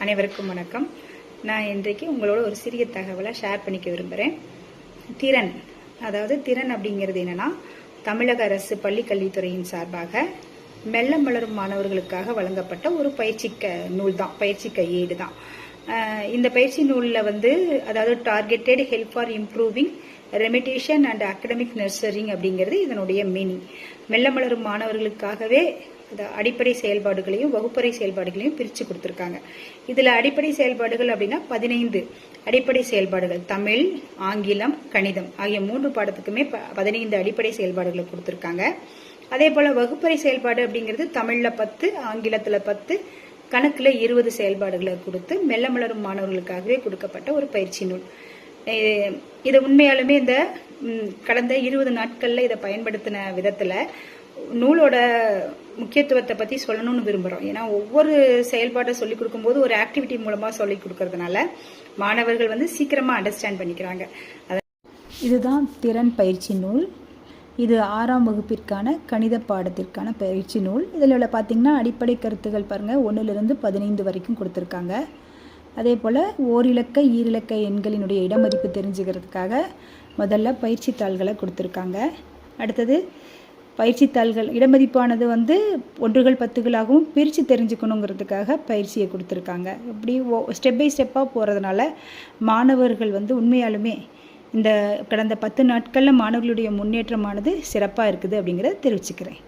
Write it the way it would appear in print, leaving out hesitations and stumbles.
அனைவருக்கும் வணக்கம். நான் இன்றைக்கு உங்களோட ஒரு சிறிய தகவலை ஷேர் பண்ணிக்க விரும்புகிறேன். திறன், அதாவது திறன் அப்படிங்கிறது என்னன்னா, தமிழக அரசு பள்ளிக்கல்வித்துறையின் சார்பாக மெல்ல மலரும் மாணவர்களுக்காக வழங்கப்பட்ட ஒரு நூல் தான், பயிற்சி கையேடு தான். இந்த பயிற்சி நூலில் அதாவது targeted help for improving remediation and academic nurturing அப்படிங்கிறது இதனுடைய மீனிங். மெல்ல மலரும் மாணவர்களுக்காகவே அடிப்படை செயல்பாடுகளையும் வகுப்பறை செயல்பாடுகளையும் பிரித்து கொடுத்துருக்காங்க. இதில் அடிப்படை செயல்பாடுகள் அப்படின்னா 15 அடிப்படை செயல்பாடுகள், தமிழ், ஆங்கிலம், கணிதம் ஆகிய 3 பாடத்துக்குமே 15 அடிப்படை செயல்பாடுகளை கொடுத்துருக்காங்க. அதே போல் வகுப்பறை செயல்பாடு அப்படிங்கிறது தமிழில் 10, ஆங்கிலத்தில் 10, கணக்கில் 20 செயல்பாடுகளை கொடுத்து மெல்ல மலரும் மாணவர்களுக்காகவே கொடுக்கப்பட்ட ஒரு பயிற்சி நூல். இது உண்மையாலுமே இந்த கடந்த 20 நாட்களில் இதை பயன்படுத்தின விதத்தில் நூலோட முக்கியத்துவத்தை பற்றி சொல்லணும்னு விரும்புகிறோம். ஏன்னா ஒவ்வொரு செயல்பாட்டை சொல்லிக் கொடுக்கும்போது ஒரு ஆக்டிவிட்டி மூலமாக சொல்லிக் கொடுக்கறதுனால மாணவர்கள் சீக்கிரமாக அண்டர்ஸ்டாண்ட் பண்ணிக்கிறாங்க. இதுதான் திறன் பயிற்சி நூல். இது 6ஆம் வகுப்பிற்கான கணித பாடத்திற்கான பயிற்சி நூல். இதில் பார்த்தீங்கன்னா அடிப்படை கருத்துகள் பாருங்கள், 1லிருந்து 15 வரைக்கும் கொடுத்துருக்காங்க. அதே போல் ஓரிலக்க ஈரிலக்க எண்களினுடைய இடமதிப்பு தெரிஞ்சுக்கிறதுக்காக முதல்ல பயிற்சி தாள்களை கொடுத்துருக்காங்க. அடுத்தது பயிற்சித்தாள்கள் இடமதிப்பானது 1கள் 10களாகவும் பிரித்து தெரிஞ்சுக்கணுங்கிறதுக்காக பயிற்சியை கொடுத்துருக்காங்க. இப்படி ஸ்டெப் பை ஸ்டெப்பாக போகிறதுனால மாணவர்கள் உண்மையாலுமே இந்த கடந்த 10 நாட்களில் மாணவர்களுடைய முன்னேற்றமானது சிறப்பாக இருக்குது அப்படிங்கிறத தெரிவிச்சுக்கிறேன்.